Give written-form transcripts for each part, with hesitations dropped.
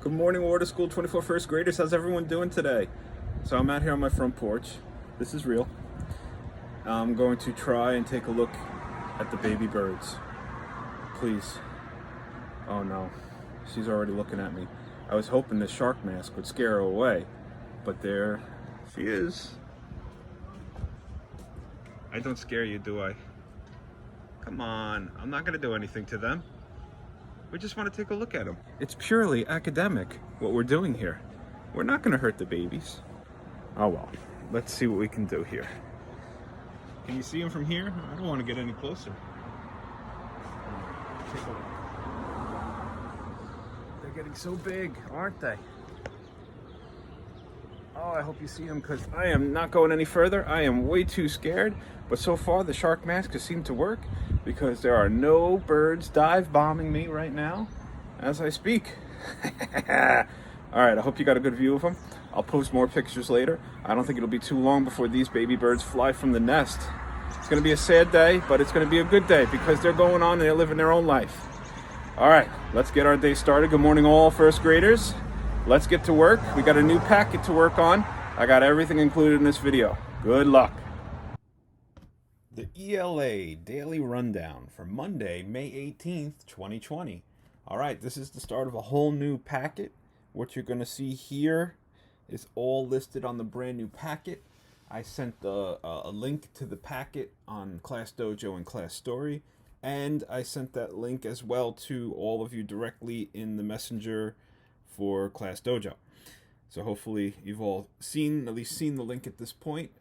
Good morning, Water School 24 first graders. How's everyone doing today? So I'm out here on my front porch. This is real. I'm going to try and take a look at the baby birds. Please. Oh no, she's already looking at me. I was hoping the shark mask would scare her away, but there she is. I don't scare you, do I? Come on, I'm not gonna do anything to them. We just want to take a look at them. It's purely academic, what we're doing here. We're not going to hurt the babies. Oh well, let's see what we can do here. Can you see them from here? I don't want to get any closer. Take a look. They're getting so big, aren't they? Oh, I hope you see them because I am not going any further. I am way too scared. But so far, the shark mask has seemed to work because there are no birds dive bombing me right now as I speak. All right, I hope you got a good view of them. I'll post more pictures later. I don't think it'll be too long before these baby birds fly from the nest. It's going to be a sad day, but it's going to be a good day because they're going on and they're living their own life. All right, let's get our day started. Good morning, all first graders. Let's get to work. We got a new packet to work on. I got everything included in this video. Good luck. The ELA Daily Rundown for Monday, May 18th, 2020. All right, this is the start of a whole new packet. What you're going to see here is all listed on the brand new packet. I sent a link to the packet on Class Dojo and Class Story, and I sent that link as well to all of you directly in the messenger for Class Dojo. So hopefully you've all at least seen the link at this point.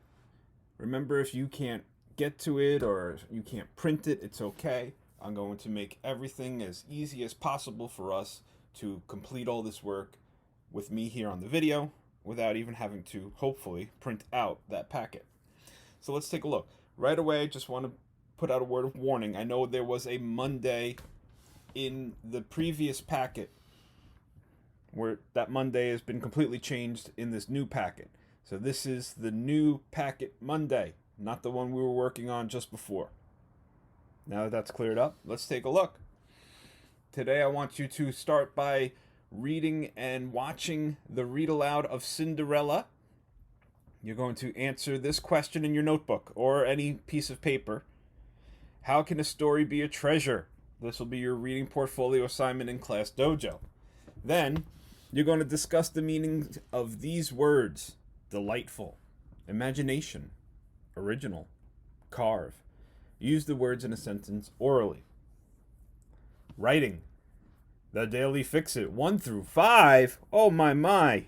Remember, if you can't get to it or you can't print it, it's okay. I'm going to make everything as easy as possible for us to complete all this work with me here on the video without even having to, hopefully, print out that packet. So let's take a look. Right away, just want to put out a word of warning. I know there was a Monday in the previous packet where that Monday has been completely changed in this new packet. So this is the new packet Monday, not the one we were working on just before. Now that that's cleared up, let's take a look. Today I want you to start by reading and watching the read aloud of Cinderella. You're going to answer this question in your notebook or any piece of paper. How can a story be a treasure? This will be your reading portfolio assignment in Class Dojo. Then you're going to discuss the meanings of these words: delightful, imagination, original, carve. Use the words in a sentence orally. Writing. The Daily Fix-It 1 through 5. Oh my.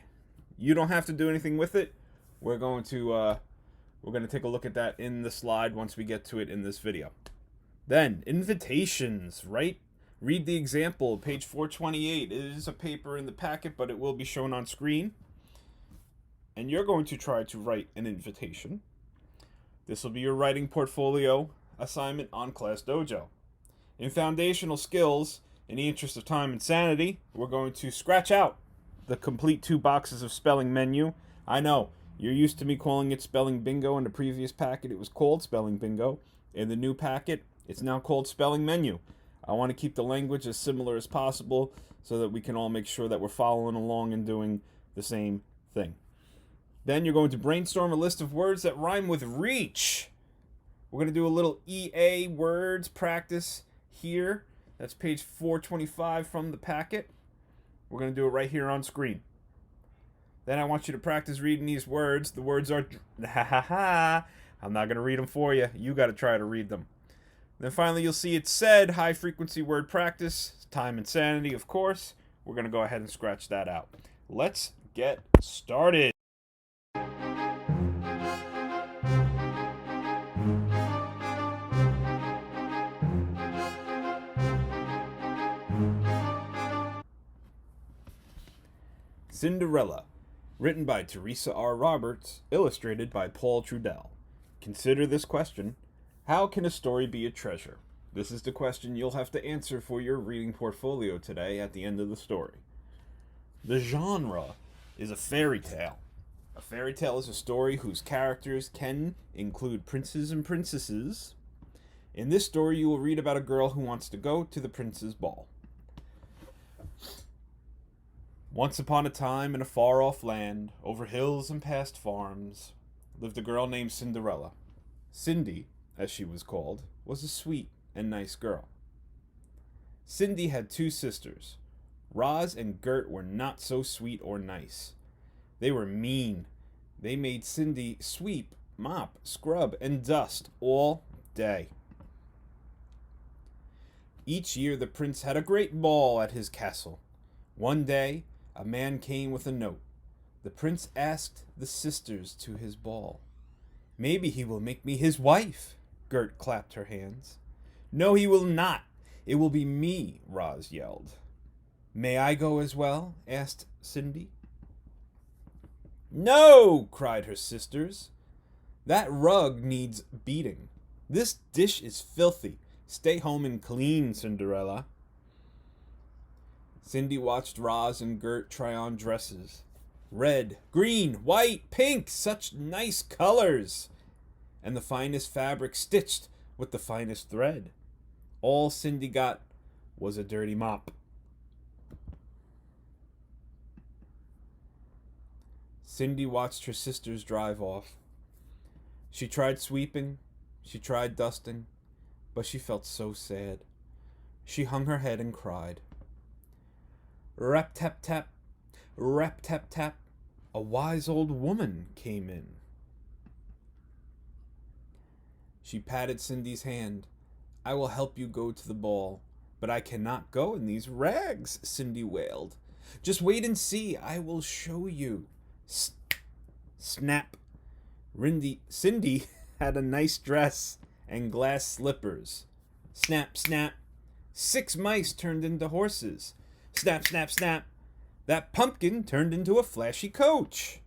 You don't have to do anything with it. We're going to take a look at that in the slide once we get to it in this video. Then invitations, right? Read the example, page 428. It is a paper in the packet, but it will be shown on screen. And you're going to try to write an invitation. This will be your writing portfolio assignment on Class Dojo. In foundational skills, in the interest of time and sanity, we're going to scratch out the complete 2 boxes of spelling menu. I know, you're used to me calling it spelling bingo. In the previous packet, it was called spelling bingo. In the new packet, it's now called spelling menu. I want to keep the language as similar as possible so that we can all make sure that we're following along and doing the same thing. Then you're going to brainstorm a list of words that rhyme with reach. We're going to do a little EA words practice here. That's page 425 from the packet. We're going to do it right here on screen. Then I want you to practice reading these words. The words are... I'm not going to read them for you. You got to try to read them. Then finally, you'll see it said high frequency word practice, time and sanity, of course. We're going to go ahead and scratch that out. Let's get started. Cinderella, written by Teresa R. Roberts, illustrated by Paul Trudell. Consider this question: how can a story be a treasure? This is the question you'll have to answer for your reading portfolio today at the end of the story. The genre is a fairy tale. A fairy tale is a story whose characters can include princes and princesses. In this story, you will read about a girl who wants to go to the prince's ball. Once upon a time, in a far-off land, over hills and past farms, lived a girl named Cinderella. Cindy, as she was called, was a sweet and nice girl. Cindy had two sisters. Roz and Gert were not so sweet or nice. They were mean. They made Cindy sweep, mop, scrub, and dust all day. Each year the prince had a great ball at his castle. One day, a man came with a note. The prince asked the sisters to his ball. "Maybe he will make me his wife," Gert clapped her hands. "No, he will not. It will be me," Roz yelled. "May I go as well?" asked Cindy. "No!" cried her sisters. "That rug needs beating. This dish is filthy. Stay home and clean, Cinderella." Cindy watched Roz and Gert try on dresses. Red, green, white, pink, such nice colors! And the finest fabric stitched with the finest thread. All Cindy got was a dirty mop. Cindy watched her sisters drive off. She tried sweeping, she tried dusting, but she felt so sad. She hung her head and cried. Rap-tap-tap, rap-tap-tap, a wise old woman came in. She patted Cindy's hand. "I will help you go to the ball, but I cannot go in these rags," Cindy wailed. "Just wait and see. I will show you." Snap. Cindy had a nice dress and glass slippers. Snap, snap. 6 mice turned into horses. Snap, snap, snap. That pumpkin turned into a flashy coach.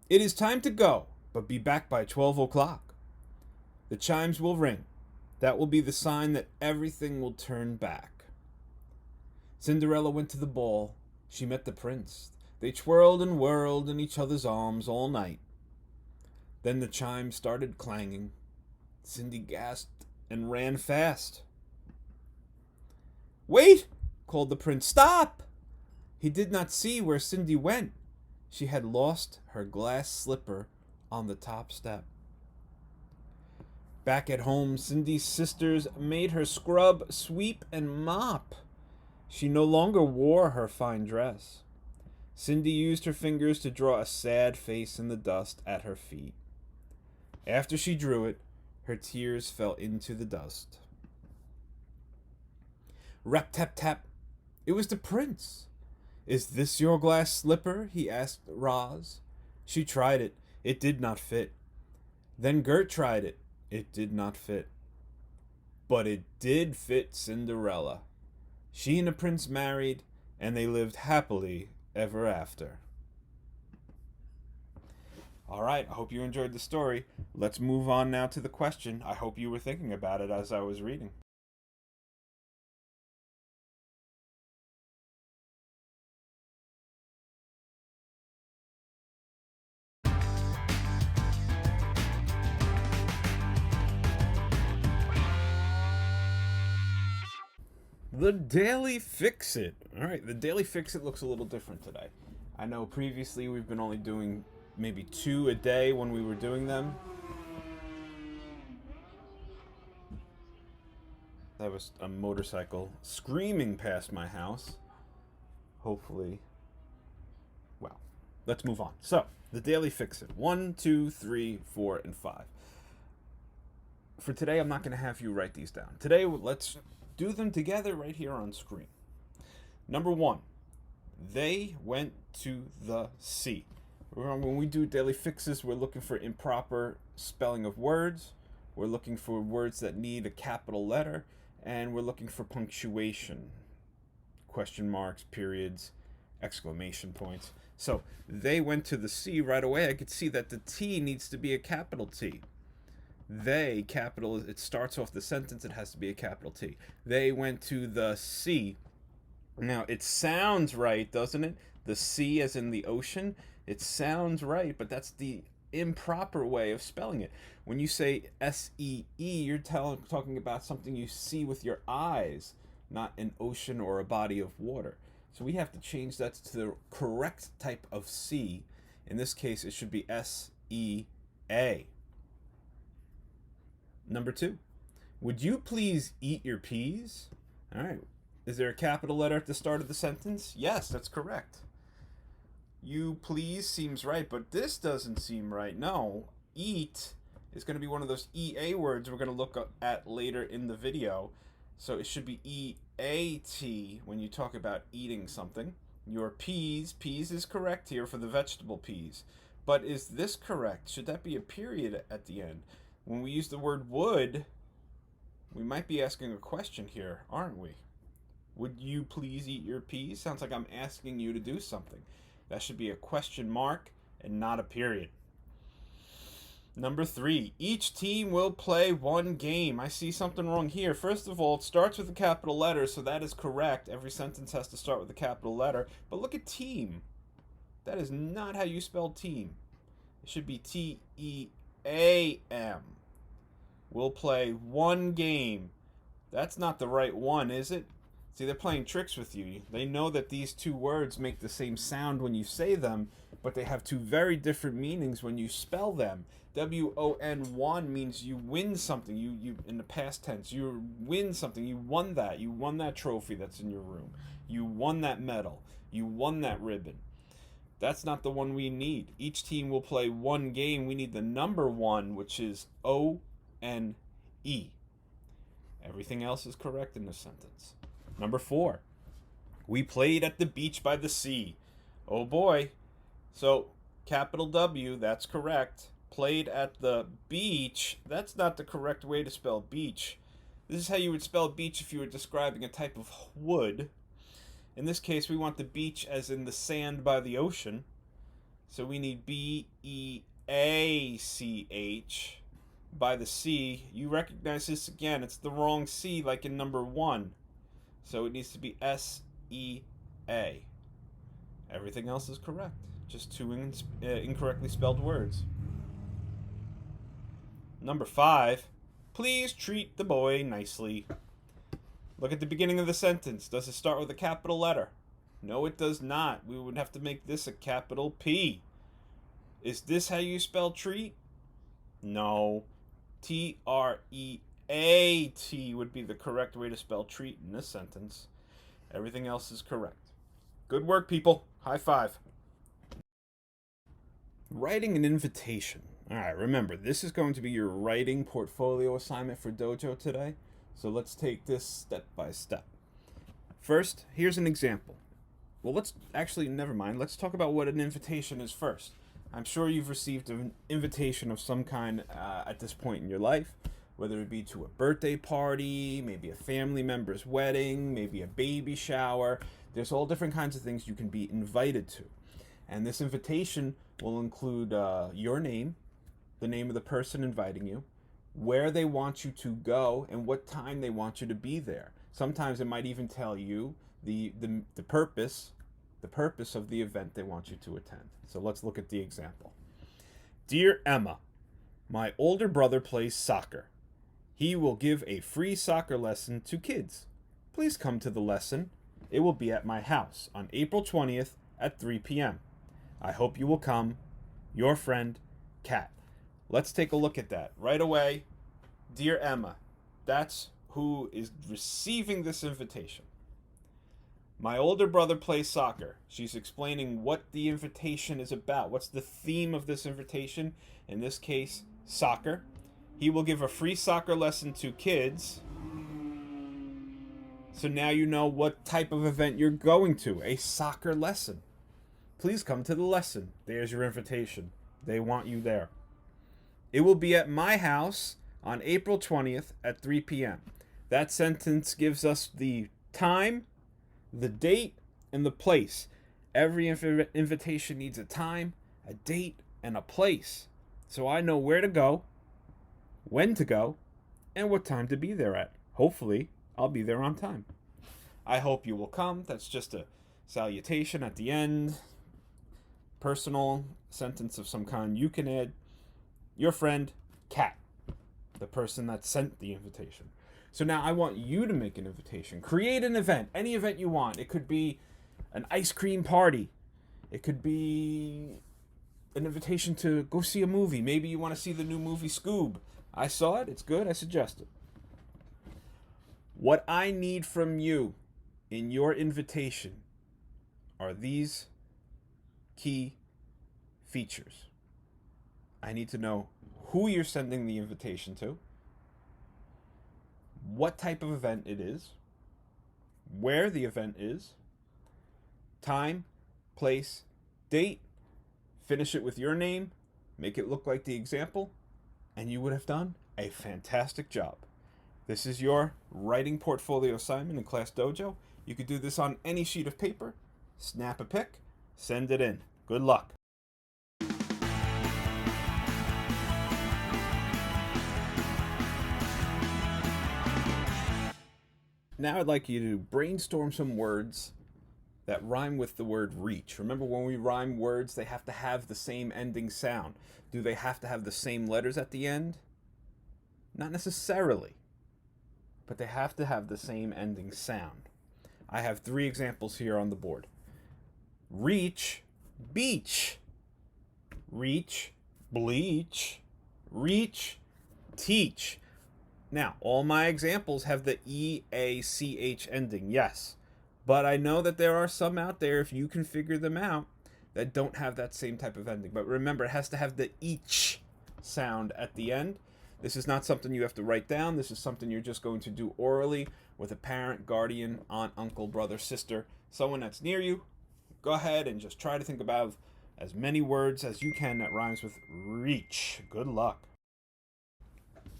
"It is time to go, but be back by 12 o'clock. The chimes will ring. That will be the sign that everything will turn back." Cinderella went to the ball. She met the prince. They twirled and whirled in each other's arms all night. Then the chimes started clanging. Cindy gasped and ran fast. "Wait!" called the prince. "Stop!" He did not see where Cindy went. She had lost her glass slipper on the top step. Back at home, Cindy's sisters made her scrub, sweep, and mop. She no longer wore her fine dress. Cindy used her fingers to draw a sad face in the dust at her feet. After she drew it, her tears fell into the dust. Rap-tap-tap. It was the prince. "Is this your glass slipper?" he asked Roz. She tried it. It did not fit. Then Gert tried it. It did not fit. But it did fit Cinderella. She and the prince married, and they lived happily ever after. All right, I hope you enjoyed the story. Let's move on now to the question. I hope you were thinking about it as I was reading. The Daily Fix-It. All right, the Daily Fix-It looks a little different today. I know previously we've been only doing maybe 2 a day when we were doing them. That was a motorcycle screaming past my house. Hopefully. Well, let's move on. So, the Daily Fix-It. 1, 2, 3, 4, and 5. For today, I'm not going to have you write these down. Today, let's do them together right here on screen. Number 1. They went to the sea. When we do daily fixes, we're looking for improper spelling of words. We're looking for words that need a capital letter. And we're looking for punctuation. Question marks, periods, exclamation points. So, they went to the sea right away. I could see that the T needs to be a capital T. They, capital, it starts off the sentence, it has to be a capital T. They went to the sea. Now, it sounds right, doesn't it? The sea as in the ocean. It sounds right, but that's the improper way of spelling it. When you say S-E-E, you're talking about something you see with your eyes, not an ocean or a body of water. So we have to change that to the correct type of C. In this case, it should be S-E-A. Number 2. Would you please eat your peas? All right. Is there a capital letter at the start of the sentence? Yes, that's correct. You please seems right, but this doesn't seem right. No. Eat is going to be one of those EA words we're going to look at later in the video. So it should be E-A-T when you talk about eating something. Your peas is correct here for the vegetable peas. But is this correct? Should that be a period at the end? When we use the word would, we might be asking a question here, aren't we? Would you please eat your peas? Sounds like I'm asking you to do something. That should be a question mark and not a period. Number 3, each team will play one game. I see something wrong here. First of all, it starts with a capital letter, so that is correct. Every sentence has to start with a capital letter. But look at team. That is not how you spell team. It should be T-E-A-M. We'll play one game. That's not the right one, is it? See, they're playing tricks with you. They know that these two words make the same sound when you say them, but they have two very different meanings when you spell them. W-O-N, means you win something. You in the past tense, you win something. You won that. You won that trophy that's in your room. You won that medal. You won that ribbon. That's not the one we need. Each team will play one game. We need the number 1, which is O-N-E. Everything else is correct in this sentence. Number 4, we played at the beach by the sea. Oh boy. So, capital W, that's correct. Played at the beach, that's not the correct way to spell beach. This is how you would spell beach if you were describing a type of wood. In this case, we want the beach as in the sand by the ocean. So we need B-E-A-C-H. By the sea. You recognize this again. It's the wrong C like in number 1. So it needs to be S-E-A. Everything else is correct. Just 2 incorrectly spelled words. Number 5. Please treat the boy nicely. Look at the beginning of the sentence. Does it start with a capital letter? No, it does not. We would have to make this a capital P. Is this how you spell treat? No. T-R-E-A-T would be the correct way to spell treat in this sentence. Everything else is correct. Good work, people. High five. Writing an invitation. All right, remember, this is going to be your writing portfolio assignment for Dojo today. So let's take this step by step. First, here's an example. Well, never mind. Let's talk about what an invitation is first. I'm sure you've received an invitation of some kind at this point in your life, whether it be to a birthday party, maybe a family member's wedding, maybe a baby shower. There's all different kinds of things you can be invited to. And this invitation will include your name, the name of the person inviting you, where they want you to go, and what time they want you to be there. Sometimes it might even tell you the purpose of the event they want you to attend. So let's look at the example. Dear Emma, my older brother plays soccer. He will give a free soccer lesson to kids. Please come to the lesson. It will be at my house on April 20th at 3 p.m. I hope you will come. Your friend, Kat. Let's take a look at that right away. Dear Emma, that's who is receiving this invitation. My older brother plays soccer. She's explaining what the invitation is about. What's the theme of this invitation? In this case, soccer. He will give a free soccer lesson to kids. So now you know what type of event you're going to. A soccer lesson. Please come to the lesson. There's your invitation. They want you there. It will be at my house on April 20th at 3 p.m. That sentence gives us the time, the date, and the place. Every invitation needs a time, a date, and a place. So I know where to go, when to go, and what time to be there at. Hopefully, I'll be there on time. I hope you will come. That's just a salutation at the end. Personal sentence of some kind you can add. Your friend, Kat, the person that sent the invitation. So now I want you to make an invitation. Create an event, any event you want. It could be an ice cream party. It could be an invitation to go see a movie. Maybe you want to see the new movie Scoob. I saw it. It's good. I suggest it. What I need from you in your invitation are these key features. I need to know who you're sending the invitation to, what type of event it is, where the event is, time, place, date. Finish it with your name, make it look like the example, and you would have done a fantastic job. This is your writing portfolio assignment in Class Dojo. You could do this on any sheet of paper, snap a pic, send it in. Good luck. Now I'd like you to brainstorm some words that rhyme with the word reach. Remember, when we rhyme words, they have to have the same ending sound. Do they have to have the same letters at the end? Not necessarily, but they have to have the same ending sound. I have 3 examples here on the board. Reach, beach. Reach, bleach. Reach, teach. Now, all my examples have the E-A-C-H ending, yes. But I know that there are some out there, if you can figure them out, that don't have that same type of ending. But remember, it has to have the each sound at the end. This is not something you have to write down. This is something you're just going to do orally with a parent, guardian, aunt, uncle, brother, sister, someone that's near you. Go ahead and just try to think about as many words as you can that rhymes with reach. Good luck.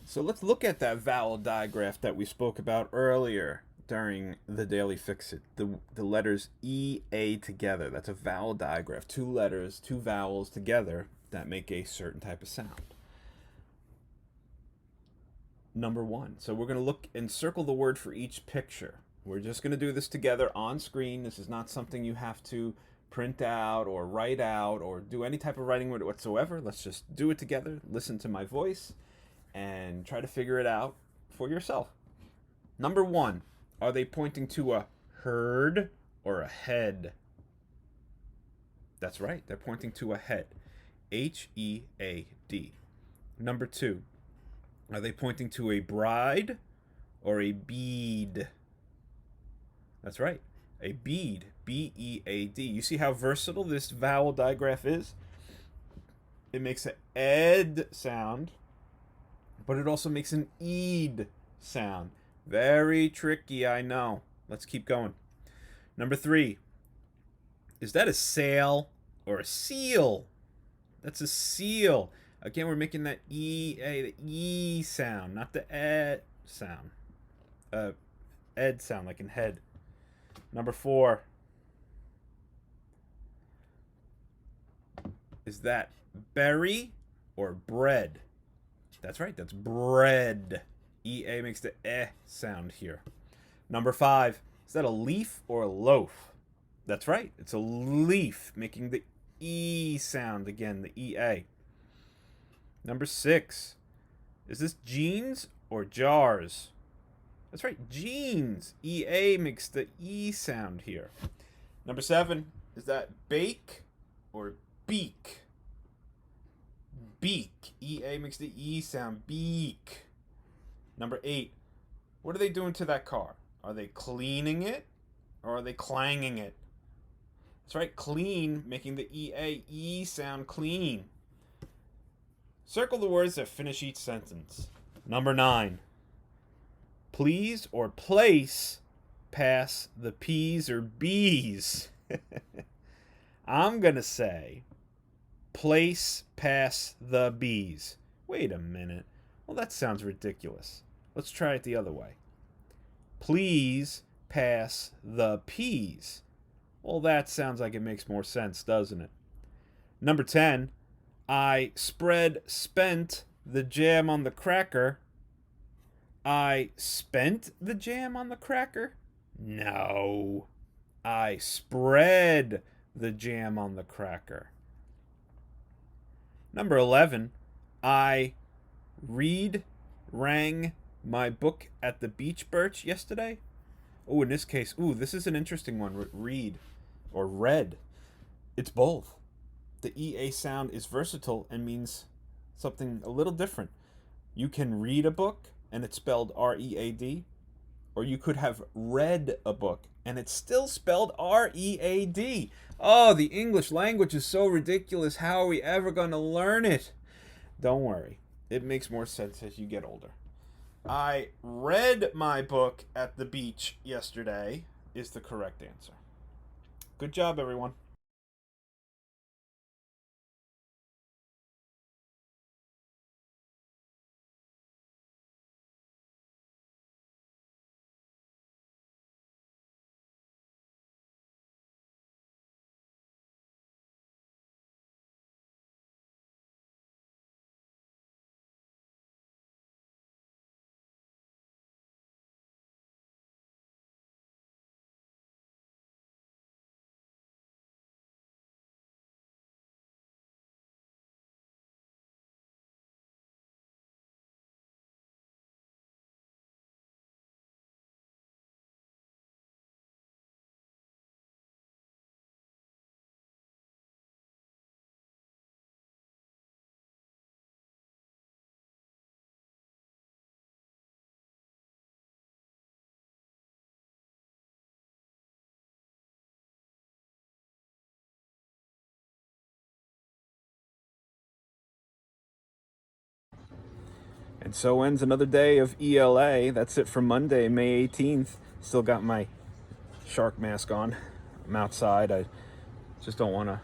So let's look at that vowel digraph that we spoke about earlier during the Daily Fix-It. The letters E-A together. That's a vowel digraph. 2 letters, 2 vowels together that make a certain type of sound. Number 1. So we're going to look and circle the word for each picture. We're just going to do this together on screen. This is not something you have to print out or write out or do any type of writing whatsoever. Let's just do it together. Listen to my voice and try to figure it out for yourself. Number 1, are they pointing to a herd or a head? That's right, they're pointing to a head. H-E-A-D. Number 2, are they pointing to a bride or a bead? That's right, a bead. B-E-A-D. You see how versatile this vowel digraph is? It makes an ed sound, but it also makes an eed sound. Very tricky, I know. Let's keep going. Number 3. Is that a sail or a seal? That's a seal. Again, we're making that the E sound, not the ed sound. Ed sound, like in head. Number 4. Is that berry or bread? That's right, that's bread. E-A makes the eh sound here. Number 5, is that a leaf or a loaf? That's right, it's a leaf, making the E sound again, the E-A. Number 6, is this jeans or jars? That's right, jeans. E-A makes the E sound here. Number 7, is that bake or beak? Beak. E-A makes the E sound, beak. Number 8, what are they doing to that car? Are they cleaning it or are they clanging it? That's right, clean, making the E-A-E sound, clean. Circle the words that finish each sentence. Number 9, please or place pass the P's or B's. I'm going to say place pass the B's. Wait a minute. Well, that sounds ridiculous. Let's try it the other way. Please pass the P's. Well, that sounds like it makes more sense, doesn't it? Number 10, I spent the jam on the cracker. I spent the jam on the cracker? No. I spread the jam on the cracker. Number 11, I rang my book at the beach birch yesterday? Oh, in this case, this is an interesting one. Read or read. It's both. The EA sound is versatile and means something a little different. You can read a book and it's spelled READ, or you could have read a book and it's still spelled READ. Oh, the English language is so ridiculous. How are we ever going to learn it? Don't worry. It makes more sense as you get older. I read my book at the beach yesterday is the correct answer. Good job, everyone. And so ends another day of ELA. That's it for Monday, May 18th. Still got my shark mask on. I'm outside. I just don't want to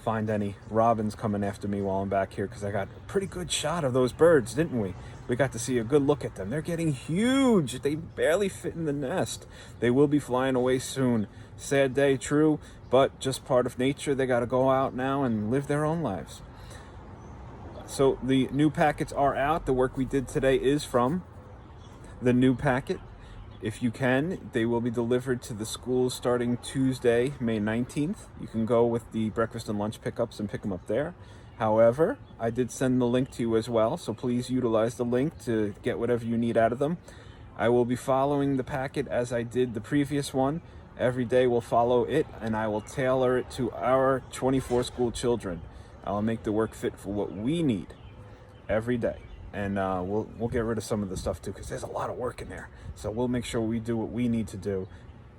find any robins coming after me while I'm back here, because I got a pretty good shot of those birds, didn't we? We got to see a good look at them. They're getting huge. They barely fit in the nest. They will be flying away soon. Sad day, true, but just part of nature. They got to go out now and live their own lives. So the new packets are out. The work we did today is from the new packet. If you can, they will be delivered to the schools starting Tuesday, May 19th. You can go with the breakfast and lunch pickups and pick them up there. However, I did send the link to you as well, so please utilize the link to get whatever you need out of them. I will be following the packet as I did the previous one. Every day we'll follow it, and I will tailor it to our 24 school children. I'll make the work fit for what we need every day. And we'll get rid of some of the stuff too, because there's a lot of work in there. So we'll make sure we do what we need to do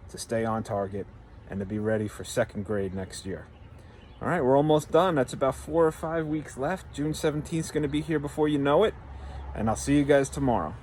to stay on target and to be ready for second grade next year. All right, we're almost done. That's about 4 or 5 weeks left. June 17th is going to be here before you know it. And I'll see you guys tomorrow.